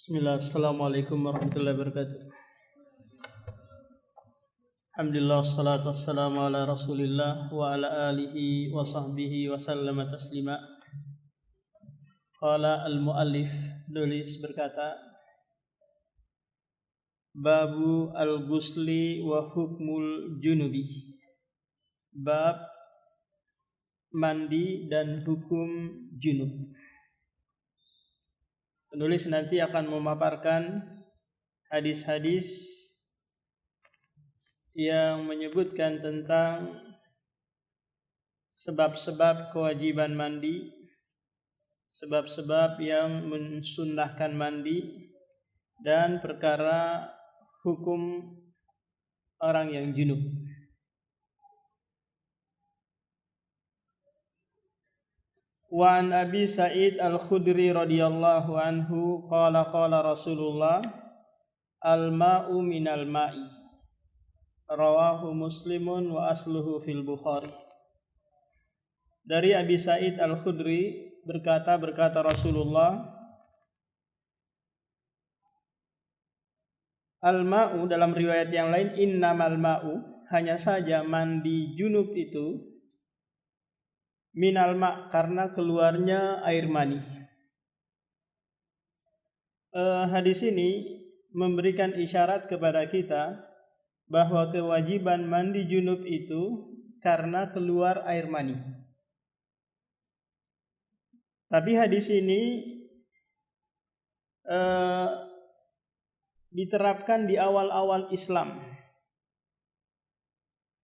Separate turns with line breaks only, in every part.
Bismillah, assalamualaikum warahmatullahi wabarakatuh. Alhamdulillah, wassalatu wassalamu ala rasulillah wa ala alihi wa sahbihi wa sallama taslima. Qala al-muallif, nulis berkata, Babu al-ghusli wa hukmul junubi. Bab mandi dan hukum junub. Penulis nanti akan memaparkan hadis-hadis yang menyebutkan tentang sebab-sebab kewajiban mandi, sebab-sebab yang mensunnahkan mandi, dan perkara hukum orang yang junub. Wa an Abi Sa'id Al-Khudri radhiyallahu anhu qala Rasulullah al-ma'u minal ma'i rawahu Muslimun wa asluhu fil Bukhari. Dari Abi Sa'id Al-Khudri berkata Rasulullah, al-ma'u dalam riwayat yang lain innamal ma'u, hanya saja mandi junub itu minal ma' karena keluarnya air mani. Hadis ini memberikan isyarat kepada kita bahwa kewajiban mandi junub itu karena keluar air mani. Tapi hadis ini diterapkan di awal-awal Islam,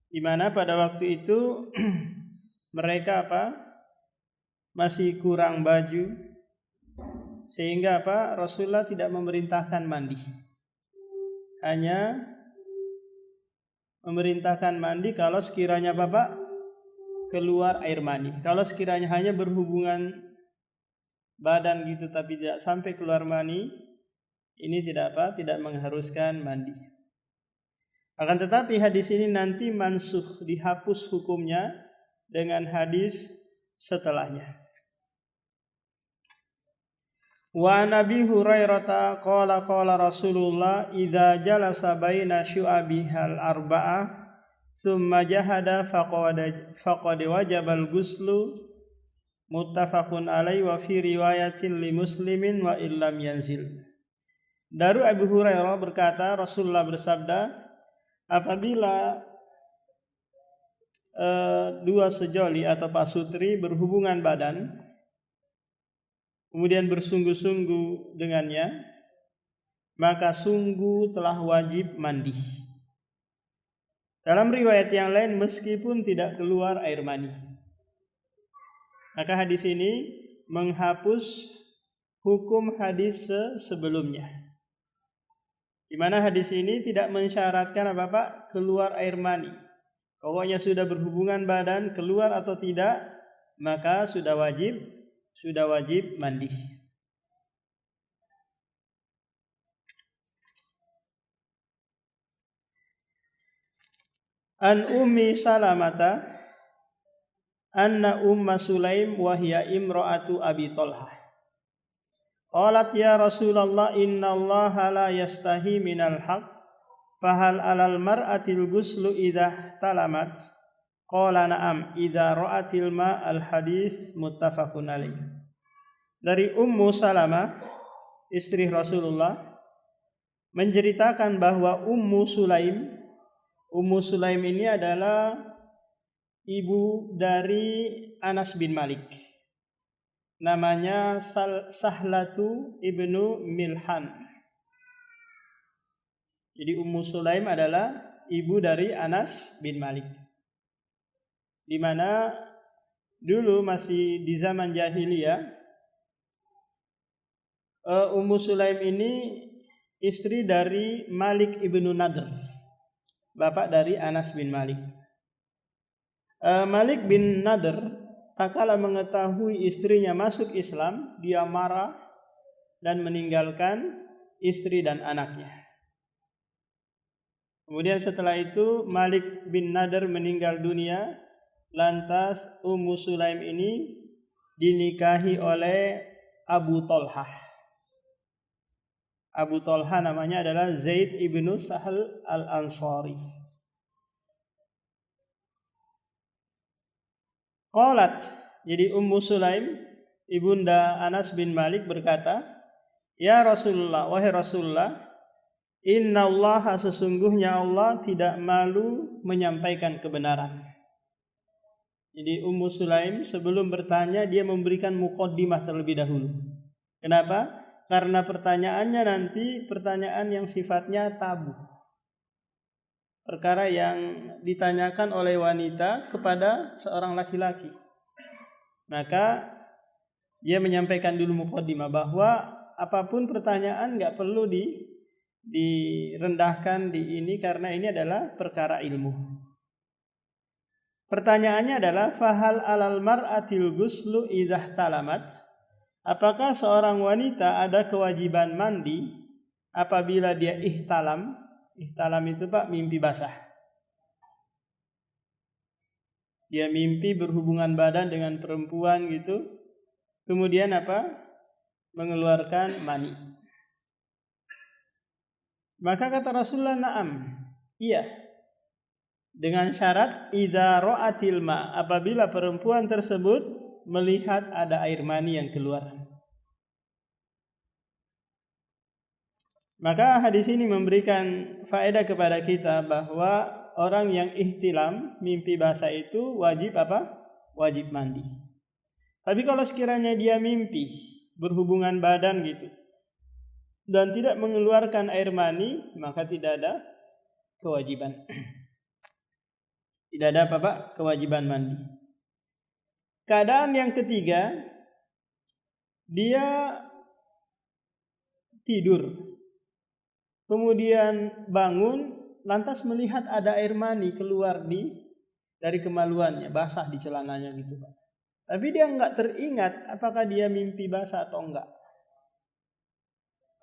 di mana pada waktu itu mereka masih kurang baju, sehingga Rasulullah tidak memerintahkan mandi, hanya memerintahkan mandi kalau sekiranya keluar air mani. Kalau sekiranya hanya berhubungan badan gitu tapi tidak sampai keluar mani, ini tidak mengharuskan mandi. Akan tetapi hadis ini nanti mansukh, dihapus hukumnya dengan hadis setelahnya. Wa Nabi Hurairah qala Rasulullah idza jalasa baina syu'abihal arba'ah thumma jahada faqad wajabal ghuslu muttafaqun alaihi wa fi riwayatin li Muslimin wa illam yanzil. Dari Abu Hurairah berkata, Rasulullah bersabda, apabila dua sejoli atau pasutri berhubungan badan, kemudian bersungguh-sungguh dengannya, maka sungguh telah wajib mandi. Dalam riwayat yang lain, meskipun tidak keluar air mani. Maka hadis ini menghapus hukum hadis sebelumnya, di mana hadis ini tidak mensyaratkan keluar air mani. Pokoknya sudah berhubungan badan, keluar atau tidak, maka sudah wajib mandi. An Ummi Salamata anna Umma Sulaim wa hiya imra'atu Abi Talhah. Qalat ya Rasulullah inna Allah la yastahi minal haqq fahal alal mar'atil ghuslu idza talamat? Qala na'am idza ra'atil ma. Al hadis muttafaqun alaih. Dari Ummu Salamah, istri Rasulullah, menceritakan bahwa Ummu Sulaim ini adalah ibu dari Anas bin Malik. Namanya Sahlatu ibnu Milhan. Jadi Ummu Sulaim adalah ibu dari Anas bin Malik, di mana dulu masih di zaman jahiliyah, Ummu Sulaim ini istri dari Malik ibnu Nadr, bapak dari Anas bin Malik. Malik bin Nadr tak kala mengetahui istrinya masuk Islam, dia marah dan meninggalkan istri dan anaknya. Kemudian setelah itu Malik bin Nadr meninggal dunia, lantas Ummu Sulaim ini dinikahi oleh Abu Talhah. Abu Thalha namanya adalah Zaid ibnu Sahal al-Ansari. Qalat, jadi Ummu Sulaim ibunda Anas bin Malik berkata, "Ya Rasulullah, wahai Rasulullah, innallaha sesungguhnya Allah tidak malu menyampaikan kebenaran." Jadi Ummu Sulaim sebelum bertanya dia memberikan muqaddimah terlebih dahulu. Kenapa? Karena pertanyaannya nanti pertanyaan yang sifatnya tabu. Perkara yang ditanyakan oleh wanita kepada seorang laki-laki. Maka dia menyampaikan dulu muqaddimah bahwa apapun pertanyaan enggak perlu direndahkan di ini karena ini adalah perkara ilmu. Pertanyaannya adalah fahal alal mar'atil ghuslu idza talamat? Apakah seorang wanita ada kewajiban mandi apabila dia ihtalam? Ihtalam itu Pak mimpi basah. Dia mimpi berhubungan badan dengan perempuan gitu. Kemudian apa? Mengeluarkan mani. Maka kata Rasulullah, na'am. Iya. Dengan syarat idza ra'atil ma, apabila perempuan tersebut melihat ada air mani yang keluar. Maka hadis ini memberikan faedah kepada kita bahwa orang yang ihtilam, mimpi basah itu wajib apa? Wajib mandi. Tapi kalau sekiranya dia mimpi berhubungan badan gitu dan tidak mengeluarkan air mani, maka tidak ada kewajiban. Tidak ada apa Pak? Kewajiban mandi. Keadaan yang ketiga, dia tidur. Kemudian bangun, lantas melihat ada air mani keluar dari kemaluannya, basah di celananya gitu Pak. Tapi dia enggak teringat apakah dia mimpi basah atau enggak.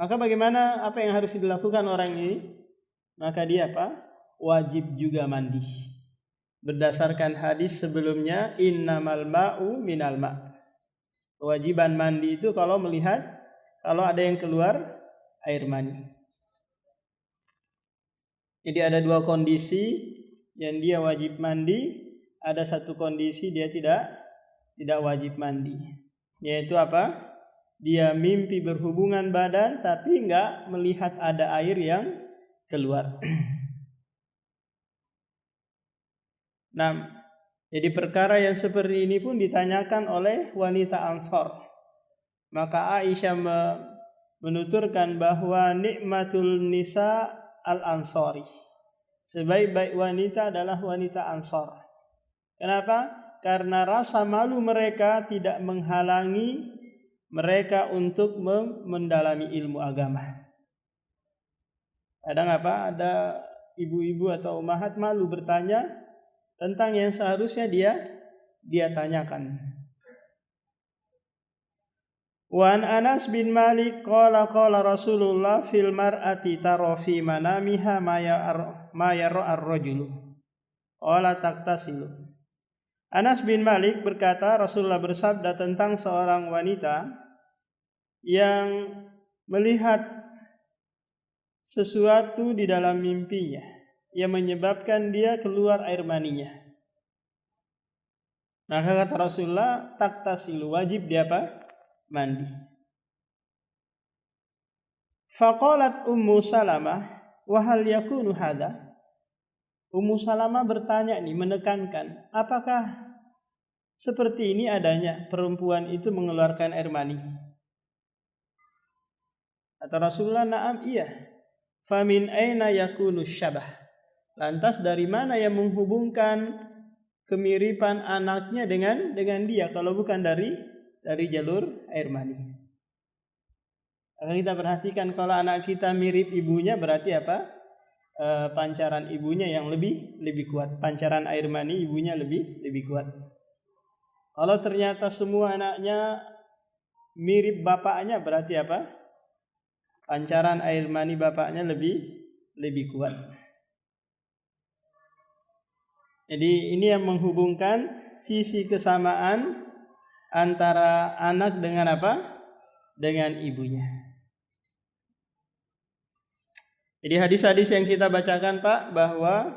Maka bagaimana, apa yang harus dilakukan orang ini? Maka dia apa? Wajib juga mandi. Berdasarkan hadis sebelumnya, innamal ma'u minal ma'. Kewajiban mandi itu kalau melihat, kalau ada yang keluar air mani. Jadi ada dua kondisi yang dia wajib mandi, ada satu kondisi dia tidak wajib mandi. Yaitu apa? Dia mimpi berhubungan badan tapi enggak melihat ada air yang keluar. Nah, jadi perkara yang seperti ini pun ditanyakan oleh wanita Ansor. Maka Aisyah menuturkan bahwa nikmatul nisa al-Ansari, sebaik-baik wanita adalah wanita Ansor. Kenapa? Karena rasa malu mereka tidak menghalangi mereka untuk mendalami ilmu agama. Kadang apa? Ada ibu-ibu atau ummahat malu bertanya tentang yang seharusnya dia tanyakan. Wan Anas bin Malik qala Rasulullah fil mar'ati tara fi manamiha ma yara ar-rajulu qala taktasilu. Anas bin Malik berkata Rasulullah bersabda tentang seorang wanita yang melihat sesuatu di dalam mimpinya yang menyebabkan dia keluar air maninya. Maka kata Rasulullah, taktasilu, wajib dia apa? Mandi. Faqalat Ummu Salamah, wa hal yakunu hadha? Ummu Salamah bertanya nih, menekankan, apakah seperti ini adanya perempuan itu mengeluarkan air mani? Kata Rasulullah, na'am, iya. Famin aina yakunu syabah? Lantas dari mana yang menghubungkan kemiripan anaknya dengan dia kalau bukan dari jalur air mani? Kalau kita perhatikan kalau anak kita mirip ibunya berarti apa? Pancaran ibunya yang lebih kuat. Pancaran air mani ibunya lebih kuat. Kalau ternyata semua anaknya mirip bapaknya berarti apa? Pancaran air mani bapaknya lebih kuat. Jadi ini yang menghubungkan sisi kesamaan antara anak dengan apa? Dengan ibunya. Jadi hadis-hadis yang kita bacakan Pak, bahwa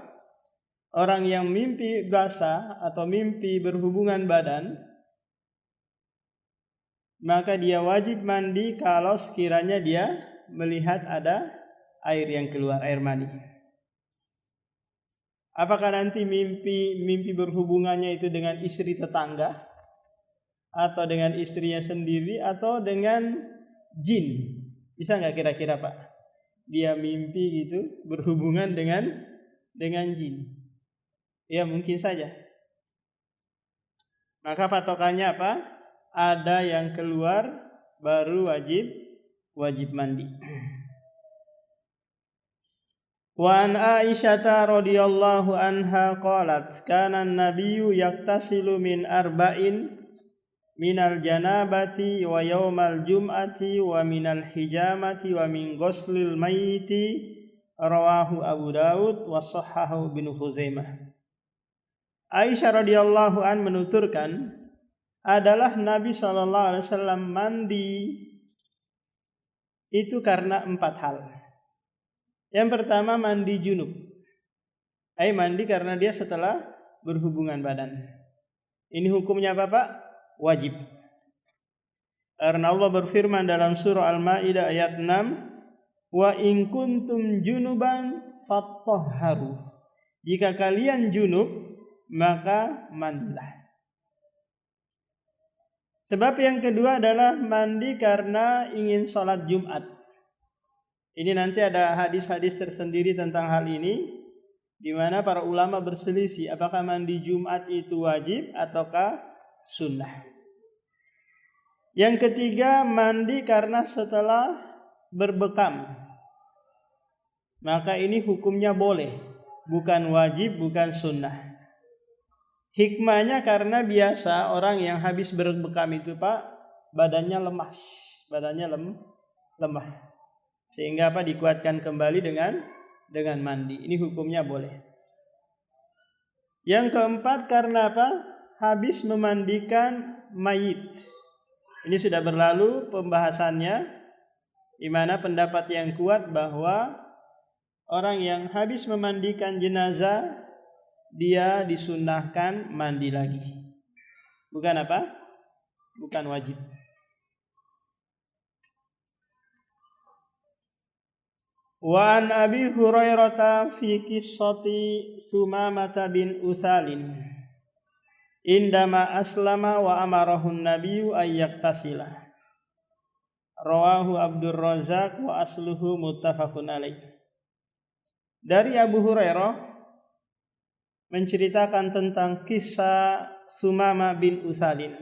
orang yang mimpi basah atau mimpi berhubungan badan, maka dia wajib mandi kalau sekiranya dia melihat ada air yang keluar, air mani. Apakah nanti mimpi berhubungannya itu dengan istri tetangga, atau dengan istrinya sendiri, atau dengan jin? Bisa nggak kira-kira Pak? Dia mimpi gitu berhubungan dengan jin. Ya mungkin saja. Maka patokannya apa? Ada yang keluar baru wajib mandi. Wa an Aisyah radhiyallahu anha qalat kana an-nabiyyu yaktasilu min arba'in minal janabati wa yaumal jum'ati wa minal hijamati wa min ghuslil mayyiti, rawahu Abu Daud wa sahhahu Ibnu Khuzaimah. Aisyah radhiyallahu an menuturkan, adalah Nabi SAW mandi itu karena 4 hal. Yang pertama mandi junub, mandi karena dia setelah berhubungan badan. Ini hukumnya apa Pak? Wajib. Karena Allah berfirman dalam surah Al-Maidah ayat 6, wa in kuntum junuban fattahharu. Jika kalian junub, maka mandilah. Sebab yang kedua adalah mandi karena ingin sholat Jumat. Ini nanti ada hadis-hadis tersendiri tentang hal ini, di mana para ulama berselisih apakah mandi Jumat itu wajib ataukah sunnah. Yang ketiga mandi karena setelah berbekam, maka ini hukumnya boleh, bukan wajib, bukan sunnah. Hikmahnya karena biasa orang yang habis berbekam itu Pak, badannya lemas, lemah, sehingga apa dikuatkan kembali dengan mandi. Ini hukumnya boleh. Yang keempat karena apa? Habis memandikan mayit. Ini sudah berlalu pembahasannya, di mana pendapat yang kuat bahwa orang yang habis memandikan jenazah dia disunnahkan mandi lagi. Bukan apa? Bukan wajib. Wa an Abi Hurairah fi qissati Sumamah bin Usalin indama aslama wa amarahun nabiyyu ayyaktasila, rawahu Abdur Razzaq wa asluhu muttafaqun alaih. Dari Abu Hurairah menceritakan tentang kisah Sumamah bin Usalin.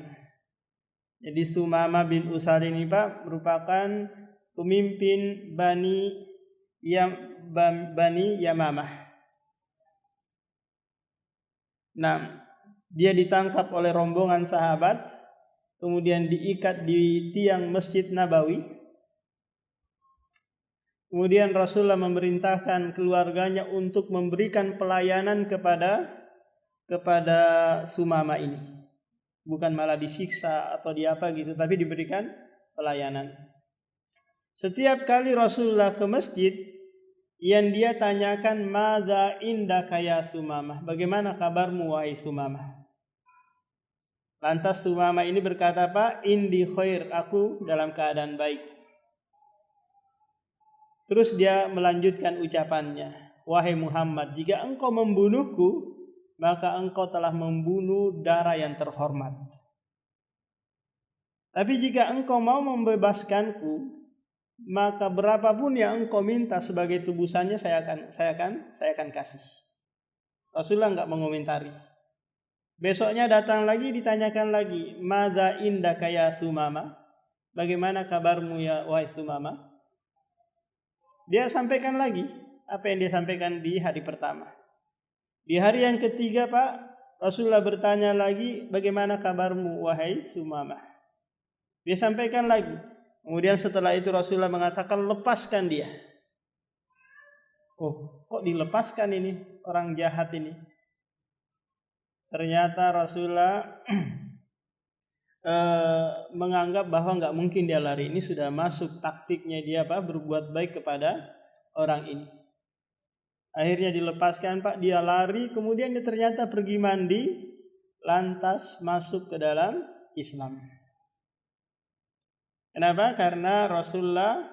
Jadi Sumamah bin Usalin ini Pak merupakan pemimpin Bani Yamamah. Nah, dia ditangkap oleh rombongan sahabat, kemudian diikat di tiang Masjid Nabawi. Kemudian Rasulullah memerintahkan keluarganya untuk memberikan pelayanan kepada Sumamah ini. Bukan malah disiksa atau diapa gitu, tapi diberikan pelayanan. Setiap kali Rasulullah ke masjid, yang dia tanyakan, madza indaka ya Sumamah? Bagaimana kabarmu wahai Sumamah? Lantas Sumamah ini berkata, Pak, indi khair, aku dalam keadaan baik. Terus dia melanjutkan ucapannya, wahai Muhammad, jika engkau membunuhku, maka engkau telah membunuh darah yang terhormat. Tapi jika engkau mau membebaskanku, maka berapapun yang engkau minta sebagai tebusannya saya akan kasih. Rasulullah enggak mengomentari. Besoknya datang lagi, ditanyakan lagi, madza indaka ya Sumamah? Bagaimana kabarmu ya wahai Sumamah? Dia sampaikan lagi apa yang dia sampaikan di hari pertama. Di hari yang ketiga Pak, Rasulullah bertanya lagi, bagaimana kabarmu wahai Sumamah? Dia sampaikan lagi. Kemudian setelah itu Rasulullah mengatakan, lepaskan dia. Oh, kok dilepaskan ini orang jahat ini? Ternyata Rasulullah menganggap bahwa nggak mungkin dia lari. Ini sudah masuk taktiknya dia berbuat baik orang ini. Akhirnya dilepaskan Pak, dia lari, kemudian dia ternyata pergi mandi, lantas masuk ke dalam Islam. Kenapa? Karena Rasulullah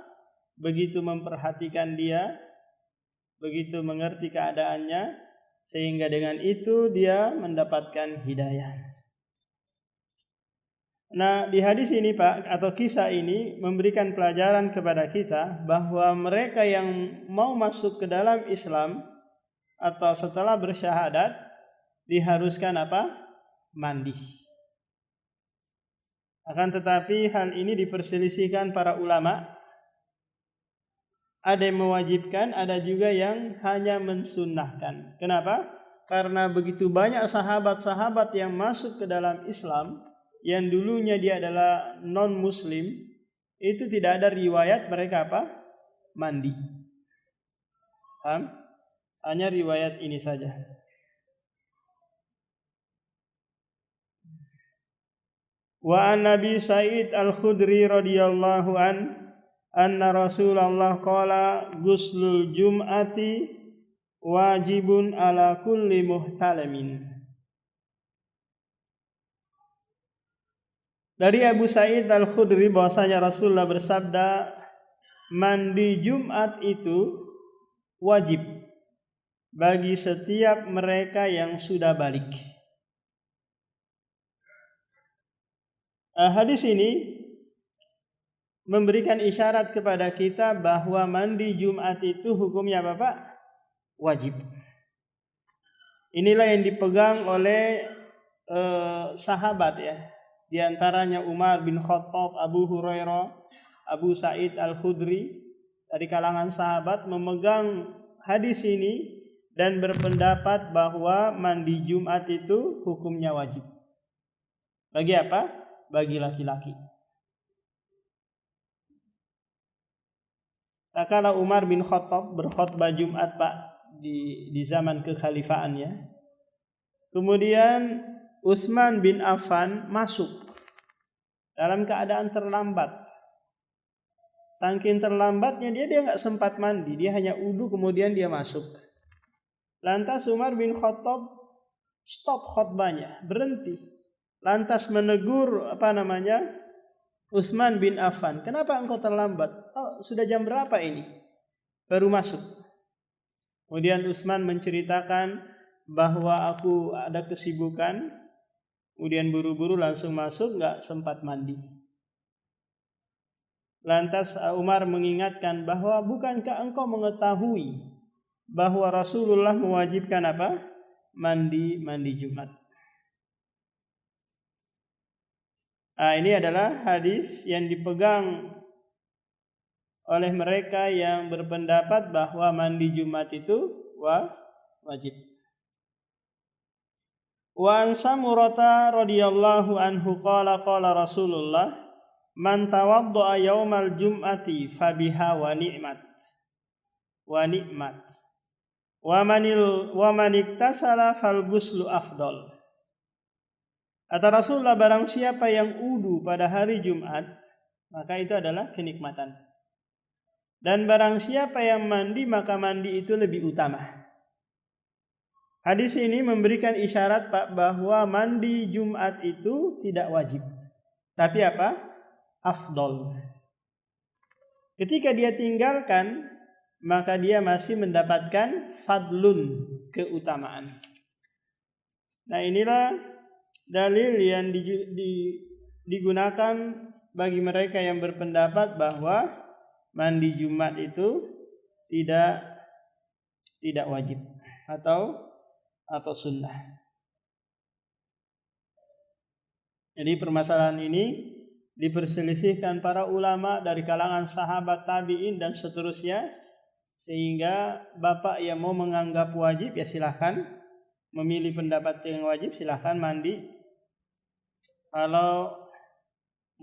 begitu memperhatikan dia, begitu mengerti keadaannya, sehingga dengan itu dia mendapatkan hidayah. Nah, di hadis ini Pak, atau kisah ini memberikan pelajaran kepada kita bahwa mereka yang mau masuk ke dalam Islam atau setelah bersyahadat diharuskan apa? Mandi. Akan tetapi hal ini diperselisihkan para ulama. Ada yang mewajibkan, ada juga yang hanya mensunnahkan. Kenapa? Karena begitu banyak sahabat-sahabat yang masuk ke dalam Islam, yang dulunya dia adalah non-muslim, itu tidak ada riwayat mereka apa? Mandi. Paham? Hanya riwayat ini saja. Wa an Nabi Sa'id Al-Khudri radhiyallahu anna Rasulullah qala guslul jum'ati wajibun ala kulli muhtalamin. Dari Abu Sa'id Al-Khudri bahwasanya Rasulullah bersabda, mandi Jumat itu wajib bagi setiap mereka yang sudah balik. Hadis ini memberikan isyarat kepada kita bahwa mandi Jumat itu hukumnya apa Pak? Wajib. Inilah yang dipegang oleh sahabat ya. Di antaranya Umar bin Khattab, Abu Hurairah, Abu Sa'id Al-Khudri dari kalangan sahabat memegang hadis ini dan berpendapat bahwa mandi Jumat itu hukumnya wajib. Bagi apa? Bagi laki-laki. Kala Umar bin Khattab berkhutbah Jumat Pak di zaman kekhalifaannya. Kemudian Utsman bin Affan masuk dalam keadaan terlambat. Saking terlambatnya dia nggak sempat mandi, dia hanya wudu kemudian dia masuk. Lantas Umar bin Khattab stop khutbahnya, berhenti. Lantas menegur Utsman bin Affan, kenapa engkau terlambat? Oh, sudah jam berapa ini? Baru masuk. Kemudian Utsman menceritakan bahwa aku ada kesibukan, kemudian buru-buru langsung masuk, nggak sempat mandi. Lantas Umar mengingatkan bahwa bukankah engkau mengetahui bahwa Rasulullah mewajibkan apa? Mandi Jumat. Ini adalah hadis yang dipegang oleh mereka yang berpendapat bahwa mandi Jumat itu wajib. Wa an Samurata radhiyallahu anhu qala Rasulullah man tawaddaa yaumal jum'ati fabiha wa ni'mat wa man iktasala fal ghuslu afdal. Kata Rasulullah, barang siapa yang wudu pada hari Jumat, maka itu adalah kenikmatan. Dan barang siapa yang mandi, maka mandi itu lebih utama. Hadis ini memberikan isyarat Pak bahwa mandi Jumat itu tidak wajib. Tapi apa? Afdol. Ketika dia tinggalkan, maka dia masih mendapatkan fadlun, keutamaan. Nah, inilah dalil yang digunakan bagi mereka yang berpendapat bahwa mandi Jumat itu tidak wajib atau sunnah. Jadi permasalahan ini diperselisihkan para ulama dari kalangan sahabat, tabi'in dan seterusnya, sehingga bapak yang mau menganggap wajib ya silahkan memilih pendapat yang wajib, silahkan mandi. Kalau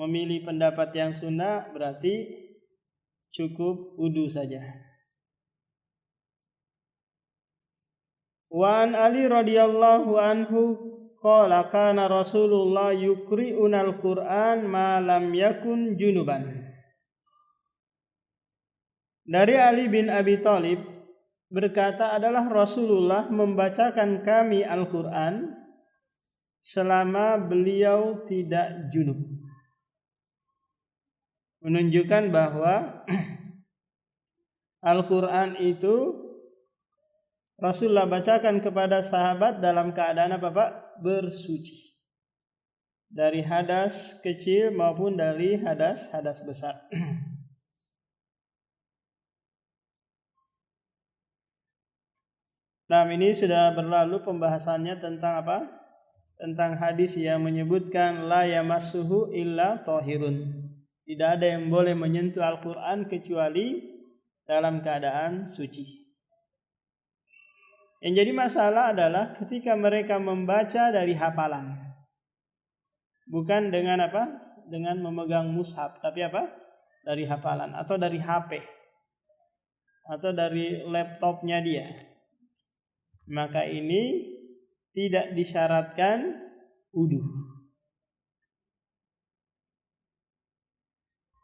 memilih pendapat yang sunnah berarti cukup wudu saja. Wa an Ali radhiyallahu anhu qala kana Rasulullah yuqri'unal Qur'an ma lam yakun junuban. Dari Ali bin Abi Thalib berkata, adalah Rasulullah membacakan kami Al-Quran selama beliau tidak junub. Menunjukkan bahwa Al-Quran itu Rasulullah bacakan kepada sahabat dalam keadaan apa Pak? Bersuci. Dari hadas kecil maupun dari hadas besar. Nah, ini sudah berlalu pembahasannya tentang apa? Tentang hadis yang menyebutkan la yamassuhu illa thahirun. Tidak ada yang boleh menyentuh Al-Quran kecuali dalam keadaan suci. Yang jadi masalah adalah ketika mereka membaca dari hafalan. Bukan dengan apa? Dengan memegang mushaf, tapi apa? Dari hafalan atau dari HP atau dari laptopnya dia. Maka ini tidak disyaratkan wudu.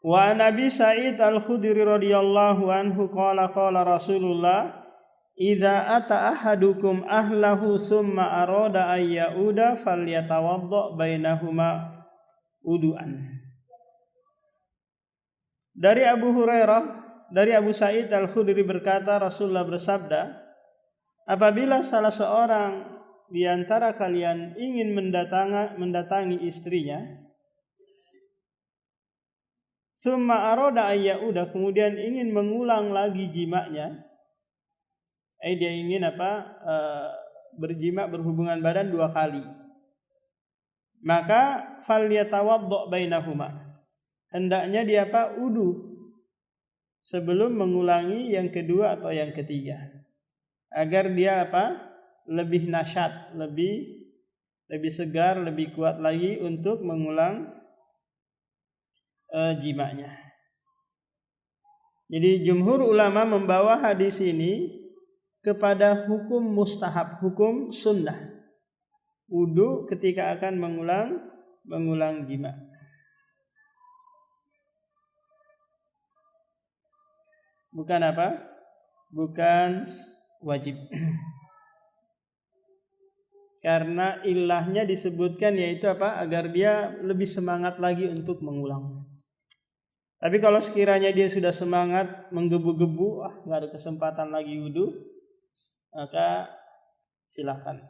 Wa Nabi Sa'id Al-Khudri radhiyallahu anhu qala Rasulullah idza ata ahadukum ahlahu summa arada ay yauda falyatawadda bainahuma wudu'an. Dari Abu Hurairah, dari Abu Sa'id Al-Khudri berkata, Rasulullah bersabda, apabila salah seorang di antara kalian ingin mendatangi istrinya, summa arada ay yauda, kemudian ingin mengulang lagi jimaknya, dia ingin berjima, berhubungan badan 2 kali. Maka falyatawadda bainahuma. Hendaknya dia wudu sebelum mengulangi yang kedua atau yang ketiga. Agar dia lebih nasyat, lebih segar, lebih kuat lagi untuk mengulang jimaknya. Jadi jumhur ulama membawa hadis ini kepada hukum mustahab, hukum sunnah. Wudu ketika akan mengulang jima. Bukan apa? Bukan wajib. Karena ilahnya disebutkan yaitu apa? Agar dia lebih semangat lagi untuk mengulang. Tapi kalau sekiranya dia sudah semangat menggebu-gebu, nggak ada kesempatan lagi wudu, maka silakan.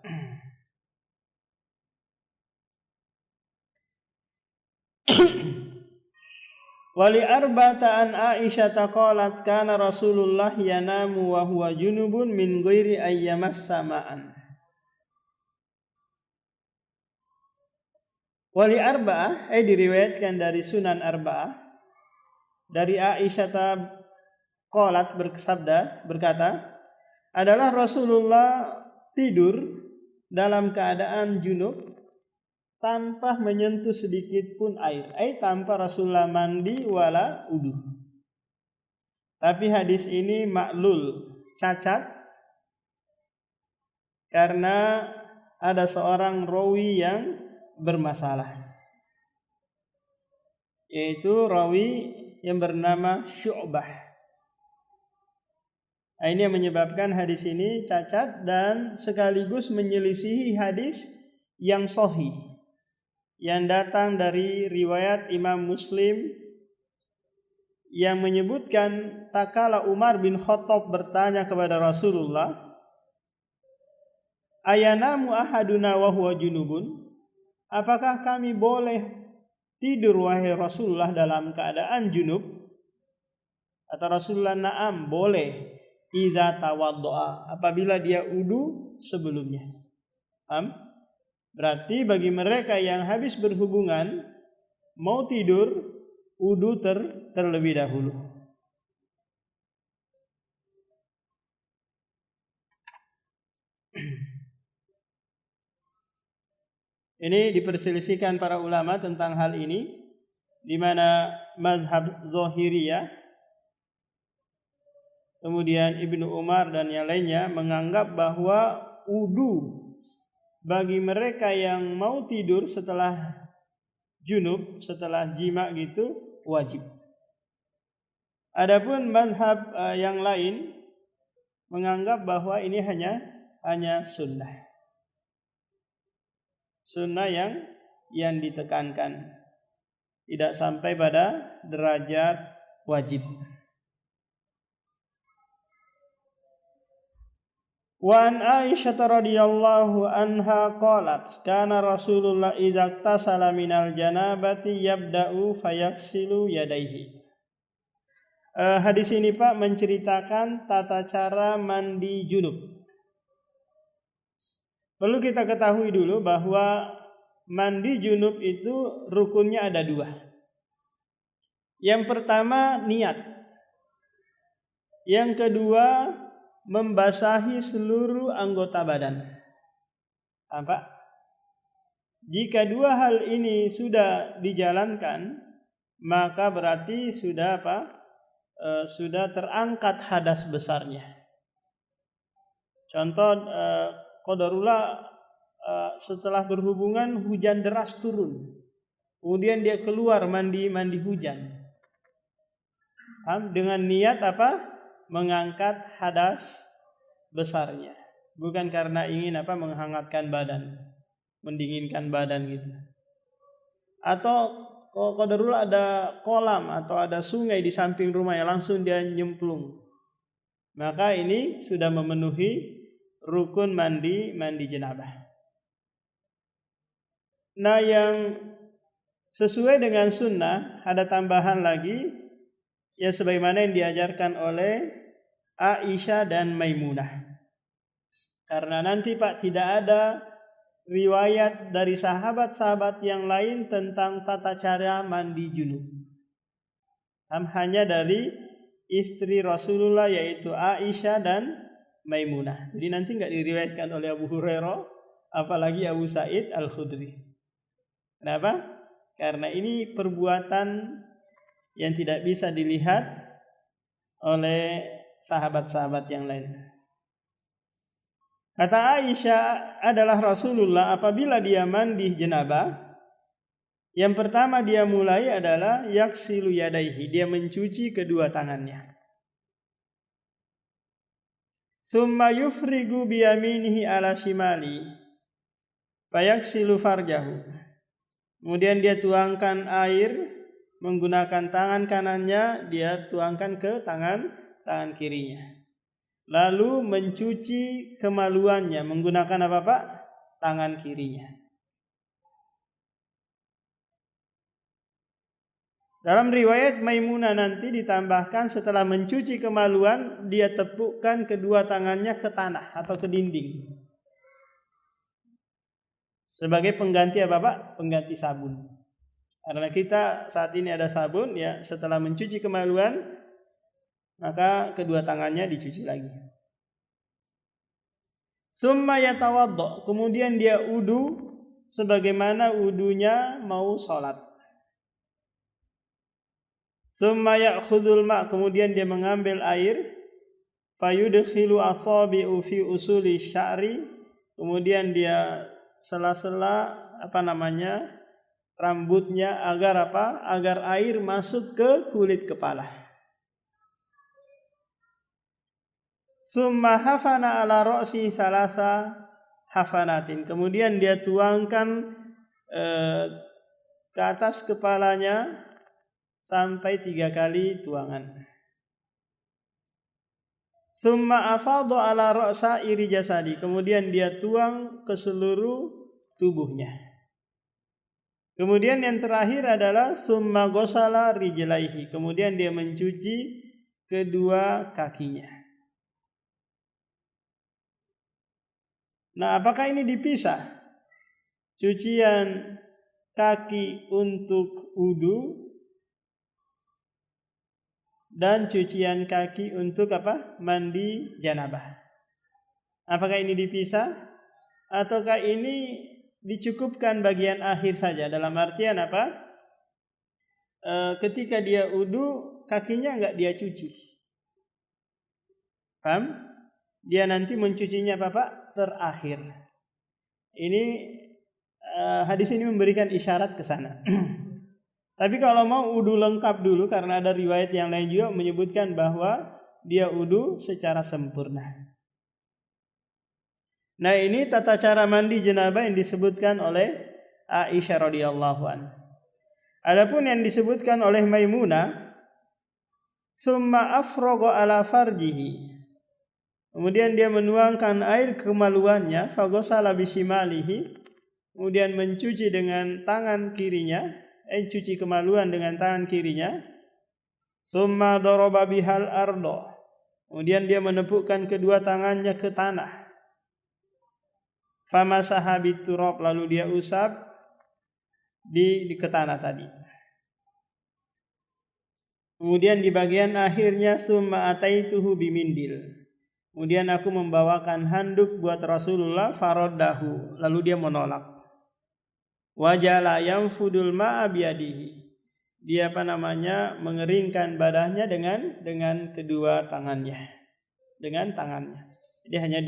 Wali arba'ata an Aisyah qalat kana Rasulullah yanamu wa huwa junubun min ghairi ayyamas sama'an. Wali arba'ah diriwayatkan dari Sunan Arba'ah dari Aisyah qalat berkata adalah Rasulullah tidur dalam keadaan junub tanpa menyentuh sedikit pun air, tanpa Rasulullah mandi wala wudu. Tapi hadis ini maklul, cacat, karena ada seorang rawi yang bermasalah, yaitu rawi yang bernama Syu'bah. Ini yang menyebabkan hadis ini cacat dan sekaligus menyelisihi hadis yang sahih yang datang dari riwayat Imam Muslim yang menyebutkan takala Umar bin Khattab bertanya kepada Rasulullah, ayanamu ahaduna wa huwa junubun? Apakah kami boleh tidur wahai Rasulullah dalam keadaan junub? Kata Rasulullah, na'am, boleh. Idza tawaddoa, apabila dia wudu sebelumnya. Berarti bagi mereka yang habis berhubungan mau tidur, wudu terlebih dahulu. Ini diperselisihkan para ulama tentang hal ini, di mana mazhab Zahiriyah, kemudian Ibnu Umar dan yang lainnya menganggap bahwa wudu bagi mereka yang mau tidur setelah junub, setelah jima gitu, wajib. Adapun mazhab yang lain menganggap bahwa ini hanya sunnah. Sunnah yang ditekankan, tidak sampai pada derajat wajib. Wa an Aisyah radhiyallahu anha qalat kana Rasulullah idza tasala minal janabati yabda'u fayaksilu yadayhi. Hadis ini Pak menceritakan tata cara mandi junub. Perlu kita ketahui dulu bahwa mandi junub itu rukunnya ada 2. Yang pertama niat. Yang kedua membasahi seluruh anggota badan. Apa? Jika 2 hal ini sudah dijalankan, maka berarti sudah sudah terangkat hadas besarnya. Contoh qadarullah setelah berhubungan hujan deras turun. Kemudian dia keluar mandi hujan. Dengan niat apa? Mengangkat hadas besarnya. Bukan karena ingin menghangatkan badan, mendinginkan badan gitu. Atau qadarullah ada kolam atau ada sungai di samping rumahnya, langsung dia nyemplung. Maka ini sudah memenuhi rukun mandi janabah. Nah, yang sesuai dengan sunnah ada tambahan lagi, ya sebagaimana yang diajarkan oleh Aisyah dan Maimunah. Karena nanti Pak tidak ada riwayat dari sahabat-sahabat yang lain tentang tata cara mandi junub. Hanya dari istri Rasulullah yaitu Aisyah dan Maimunah. Jadi nanti enggak diriwayatkan oleh Abu Hurairah, apalagi Abu Sa'id Al-Khudri. Kenapa? Karena ini perbuatan yang tidak bisa dilihat oleh sahabat-sahabat yang lain. Kata Aisyah adalah Rasulullah apabila dia mandi janabah, yang pertama dia mulai adalah yaksilu yadaihi, dia mencuci kedua tangannya. Summa yufrigu biyaminihi ala shimali fayaksilu farjahu. Kemudian dia tuangkan air menggunakan tangan kanannya, dia tuangkan ke tangan kirinya. Lalu mencuci kemaluannya menggunakan apa Pak? Tangan kirinya. Dalam riwayat Maimunah nanti ditambahkan setelah mencuci kemaluan, dia tepukkan kedua tangannya ke tanah atau ke dinding. Sebagai pengganti apa Pak? Pengganti sabun. Karena kita saat ini ada sabun, ya setelah mencuci kemaluan, maka kedua tangannya dicuci lagi. Summa yatawaddo, kemudian dia wudu sebagaimana wudunya mau salat. Summa ya'khudul ma, kemudian dia mengambil air, fayudkhilu asabi'u fi usuli sya'ri, kemudian dia sela-sela rambutnya agar agar air masuk ke kulit kepala. Summa hafana ala ra'si salasa hafanatin. Kemudian dia tuangkan ke atas kepalanya sampai 3 kali tuangan. Summa afadha ala ra'sairi jasadi. Kemudian dia tuang ke seluruh tubuhnya. Kemudian yang terakhir adalah summa ghasala rijlaihi. Kemudian dia mencuci kedua kakinya. Nah, apakah ini dipisah? Cucian kaki untuk wudu dan cucian kaki untuk mandi janabah. Apakah ini dipisah? Ataukah ini dicukupkan bagian akhir saja? Dalam artian ketika dia wudu, kakinya enggak dia cuci. Paham? Dia nanti mencucinya Pak? Terakhir. Ini hadis ini memberikan isyarat ke sana. Tapi kalau mau wudu lengkap dulu, karena ada riwayat yang lain juga menyebutkan bahwa dia wudu secara sempurna. Nah, ini tata cara mandi janabah yang disebutkan oleh Aisyah radhiyallahu anha. Adapun yang disebutkan oleh Maimunah, summa afrogo ala farjihi. Kemudian dia menuangkan air kemaluannya, fagosala bisimalihi. Kemudian mencuci dengan tangan kirinya, cuci kemaluan dengan tangan kirinya. Summa daraba bihal ardo. Kemudian dia menepukkan kedua tangannya ke tanah. Famasaha biturab, lalu dia usap di ke tanah tadi. Kemudian di bagian akhirnya summa ataituhu bimindil. Kemudian aku membawakan handuk buat Rasulullah, faraddahu, lalu dia menolak. Wajala yanfudul ma'a biyadihi. Dia mengeringkan badannya dengan kedua tangannya. Dengan tangannya. Jadi hanya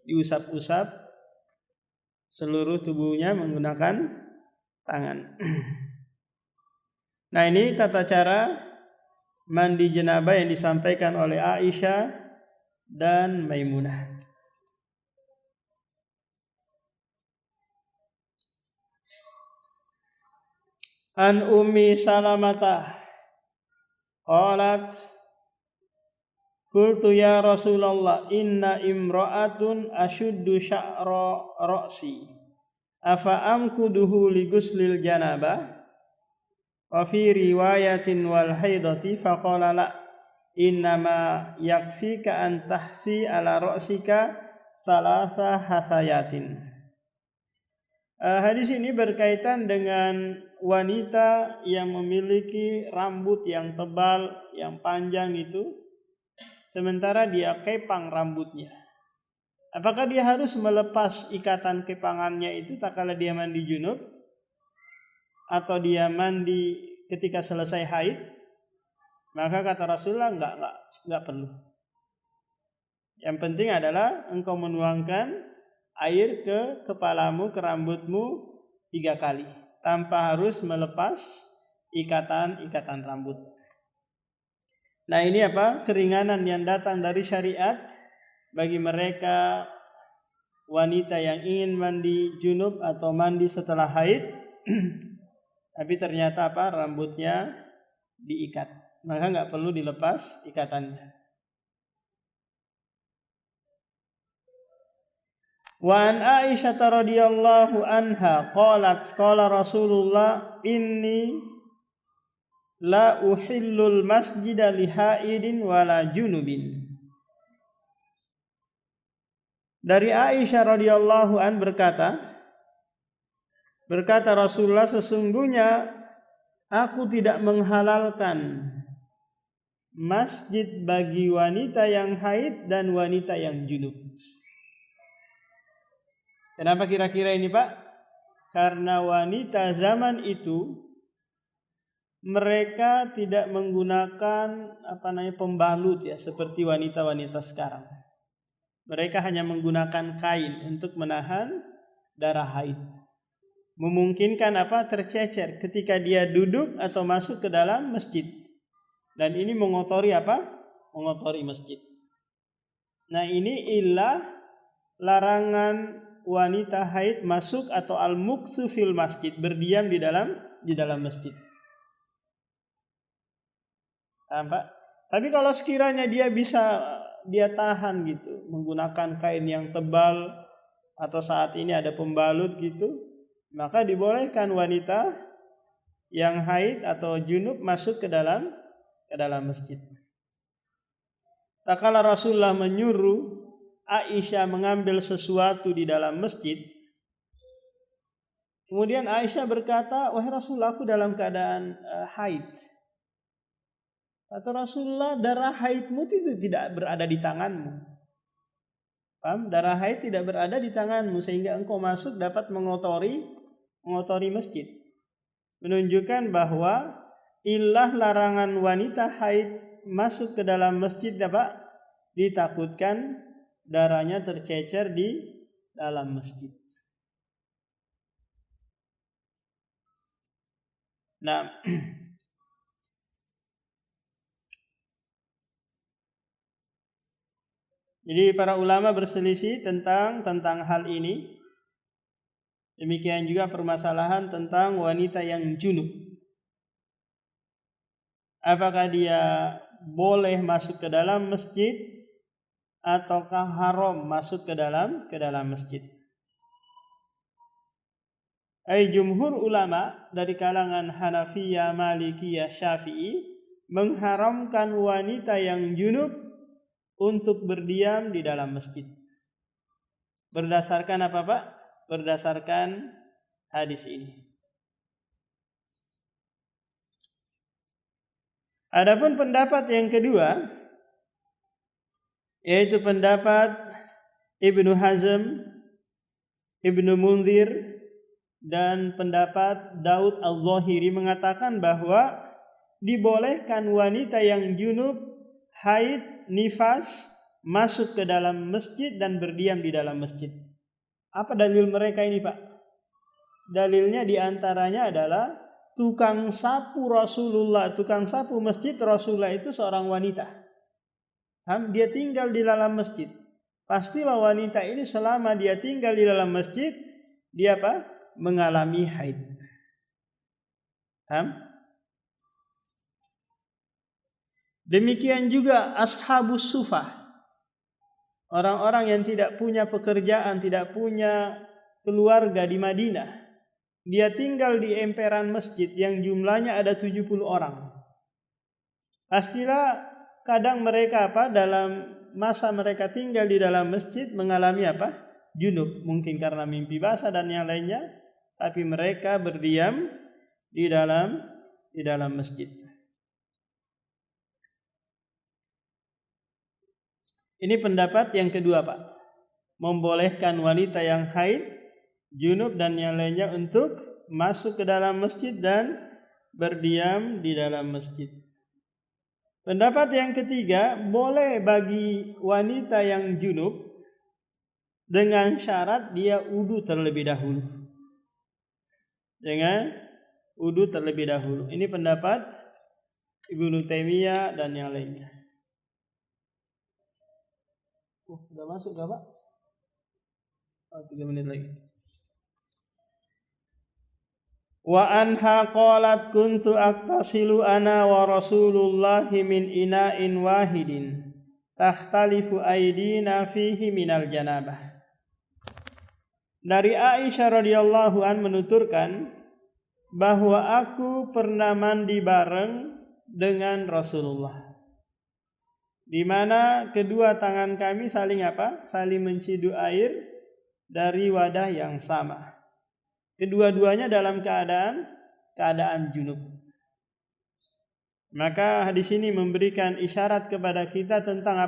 diusap-usap seluruh tubuhnya menggunakan tangan. Nah, ini tata cara mandi janabah yang disampaikan oleh Aisyah dan Maimunah. An Ummi Salamah qalat qultu ya Rasulullah inna imra'atun ashuddu sya'ra ra'si afa amkuduhu li guslil janabah wa fi riwayatin wal haidati faqala la innama yakfika an tahsi ala ra'sika salasa hasayatin. Hadis ini berkaitan dengan wanita yang memiliki rambut yang tebal, yang panjang itu, sementara dia kepang rambutnya. Apakah dia harus melepas ikatan kepangannya itu tak kala dia mandi junub, atau dia mandi ketika selesai haid? Maka kata Rasulullah enggak perlu. Yang penting adalah engkau menuangkan air ke kepalamu, ke rambutmu 3 kali tanpa harus melepas ikatan rambut. Nah, ini keringanan yang datang dari syariat bagi mereka wanita yang ingin mandi junub atau mandi setelah haid tapi ternyata rambutnya diikat, maka enggak perlu dilepas ikatannya. Wa an Aisyah radhiyallahu anha qalat qala Rasulullah inni la uhillul masjida li haidin wala junubin. Dari Aisyah radhiyallahu an berkata Rasulullah, sesungguhnya aku tidak menghalalkan masjid bagi wanita yang haid dan wanita yang junub. Kenapa kira-kira ini, Pak? Karena wanita zaman itu mereka tidak menggunakan pembalut ya seperti wanita-wanita sekarang. Mereka hanya menggunakan kain untuk menahan darah haid. Memungkinkan tercecer ketika dia duduk atau masuk ke dalam masjid. Dan ini mengotori mengotori masjid. Nah, ini ilah larangan wanita haid masuk atau al-muktsu fil masjid, berdiam di dalam masjid. Tampak? Tapi kalau sekiranya dia tahan gitu, menggunakan kain yang tebal atau saat ini ada pembalut gitu, maka dibolehkan wanita yang haid atau junub masuk ke dalam masjid. Tak kala Rasulullah menyuruh Aisyah mengambil sesuatu di dalam masjid, kemudian Aisyah berkata, wahai Rasulullah, aku dalam keadaan haid. Kata Rasulullah, darah haidmu itu tidak berada di tanganmu. Paham? Darah haid tidak berada di tanganmu sehingga engkau masuk dapat mengotori masjid. Menunjukkan bahwa ilah larangan wanita haid masuk ke dalam masjid ditakutkan darahnya tercecer di dalam masjid. Nah, jadi para ulama berselisih tentang hal ini. Demikian juga permasalahan tentang wanita yang junub. Apakah dia boleh masuk ke dalam masjid ataukah haram masuk ke dalam masjid? Jumhur ulama dari kalangan Hanafiyah, Malikiyah, Syafi'i mengharamkan wanita yang junub untuk berdiam di dalam masjid. Berdasarkan apa, Pak? Berdasarkan hadis ini. Adapun pendapat yang kedua, yaitu pendapat Ibnu Hazm, Ibnu Munzir, dan pendapat Daud Al-Zahiri mengatakan bahwa dibolehkan wanita yang junub, haid, nifas masuk ke dalam masjid dan berdiam di dalam masjid. Apa dalil mereka ini, Pak? Dalilnya diantaranya adalah tukang sapu Rasulullah, tukang sapu masjid Rasulullah itu seorang wanita. Dia tinggal di dalam masjid. Pastilah wanita ini selama dia tinggal di dalam masjid, dia apa? Mengalami haid. Demikian juga ashabus sufah. Orang-orang yang tidak punya pekerjaan, tidak punya keluarga di Madinah. Dia tinggal di emperan masjid yang jumlahnya ada 70 orang. Pastilah kadang mereka dalam masa mereka tinggal di dalam masjid mengalami junub, mungkin karena mimpi basah dan yang lainnya, tapi mereka berdiam di dalam masjid. Ini pendapat yang kedua, Pak. Membolehkan wanita yang haid, junub dan yang lainnya untuk masuk ke dalam masjid dan berdiam di dalam masjid. Pendapat yang ketiga, boleh bagi wanita yang junub dengan syarat dia wudu terlebih dahulu. Dengan wudu terlebih dahulu. Ini pendapat Ibnu Taimiyah dan yang lainnya. Sudah masuk gak, Pak? 3 menit lagi. Wa anha qalat kuntu aktasilu ana wa rasulullahi min ina'in wahidin takhtalifu aydina fihi minal janabah. Dari Aisyah radhiyallahu an menuturkan bahwa aku pernah mandi bareng dengan Rasulullah, di mana kedua tangan kami saling saling menciduk air dari wadah yang sama. Kedua-duanya dalam keadaan junub. Maka hadis ini memberikan isyarat kepada kita tentang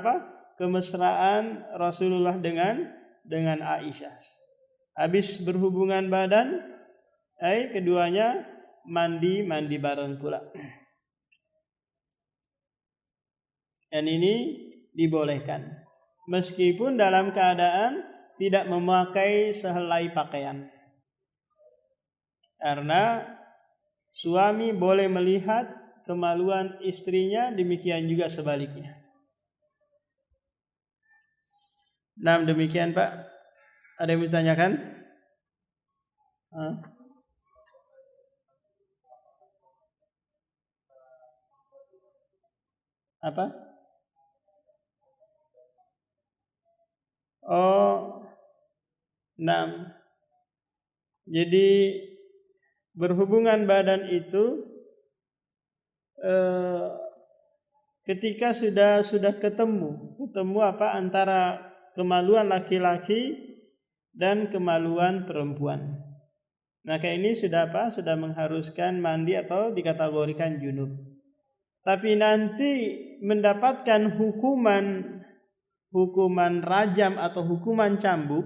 kemesraan Rasulullah dengan Aisyah. Habis berhubungan badan, keduanya mandi bareng pula. Dan ini dibolehkan meskipun dalam keadaan tidak memakai sehelai pakaian. Karena suami boleh melihat kemaluan istrinya, demikian juga sebaliknya. Nah, demikian, Pak. Ada yang ditanyakan? Apa? Jadi berhubungan badan itu ketika sudah ketemu antara kemaluan laki-laki dan kemaluan perempuan. Maka ini sudah mengharuskan mandi atau dikategorikan junub. Tapi nanti mendapatkan hukuman rajam atau hukuman cambuk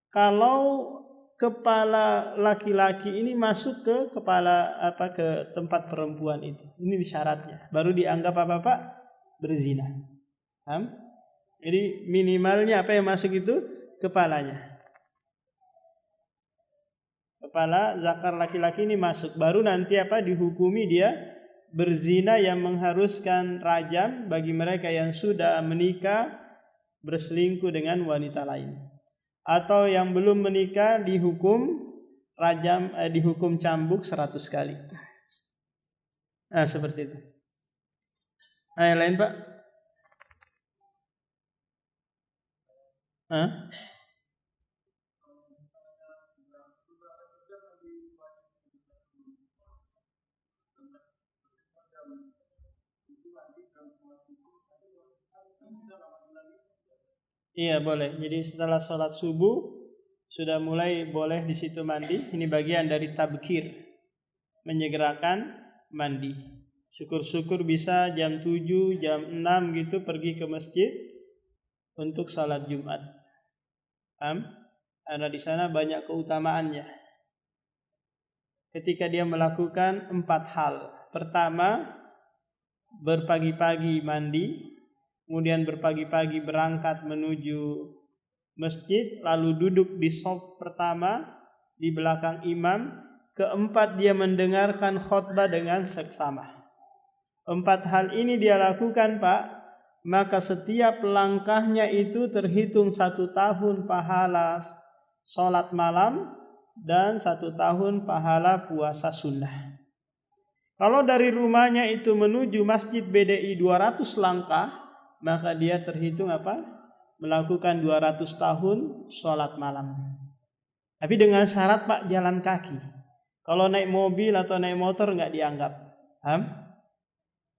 kalau kepala laki-laki ini masuk ke kepala ke tempat perempuan itu. Ini syaratnya. Baru dianggap Pak? Berzina. Jadi minimalnya yang masuk itu kepalanya. kepala zakar laki-laki ini masuk, baru nanti dihukumi dia berzina yang mengharuskan rajam bagi mereka yang sudah menikah berselingkuh dengan wanita lain, atau yang belum menikah dihukum rajam, dihukum cambuk 100 kali. Nah, seperti itu. Nah, yang lain Pak? Iya boleh. Jadi setelah sholat subuh sudah mulai boleh di situ mandi. Ini bagian dari tabkir, menyegerakan mandi. Syukur-syukur bisa jam 7, jam 6 gitu pergi ke masjid untuk sholat Jumat. Karena di sana banyak keutamaannya. Ketika dia melakukan 4 hal. Pertama, berpagi-pagi mandi. Kemudian berpagi-pagi berangkat menuju masjid, lalu duduk di shaf pertama di belakang imam. Keempat, dia mendengarkan khutbah dengan seksama. 4 hal ini dia lakukan Pak, maka setiap langkahnya itu terhitung 1 tahun pahala sholat malam dan 1 tahun pahala puasa sunnah. Kalau dari rumahnya itu menuju masjid BDI 200 langkah, maka dia terhitung melakukan 200 tahun sholat malam. Tapi dengan syarat Pak, jalan kaki. Kalau naik mobil atau naik motor nggak dianggap.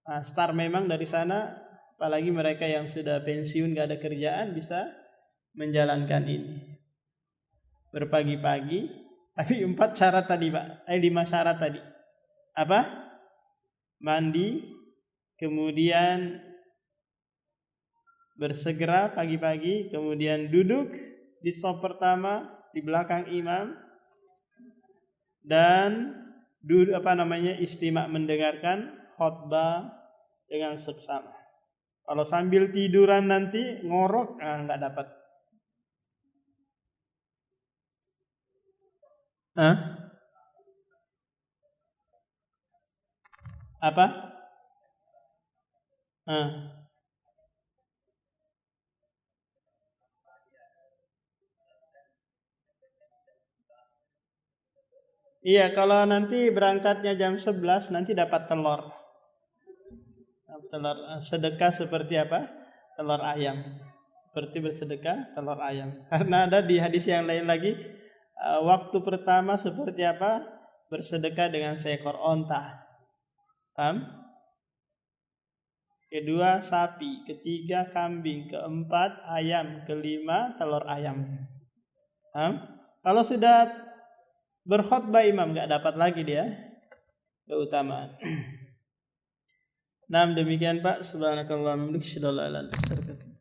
Nah, start memang dari sana, apalagi mereka yang sudah pensiun nggak ada kerjaan bisa menjalankan ini. Berpagi-pagi, tapi 4 syarat tadi Pak, 5 syarat tadi. Mandi, kemudian bersegera pagi-pagi, kemudian duduk di shaf pertama di belakang imam, dan istimak mendengarkan khutbah dengan seksama. Kalau sambil tiduran nanti ngorok, nggak dapat. Iya, kalau nanti berangkatnya jam 11 nanti dapat telur. Telur sedekah seperti telur ayam. Seperti bersedekah telur ayam. Karena ada di hadis yang lain lagi, waktu pertama seperti bersedekah dengan seekor onta. Kedua sapi, ketiga kambing, keempat ayam, kelima telur ayam. Kalau sudah berkhutbah imam nggak dapat lagi dia keutamaan. Nah, demikian Pak. Subhanakallahumma wa bihamdika asyhadu an la ilaha illa anta astaghfiruka wa atubu ilaik.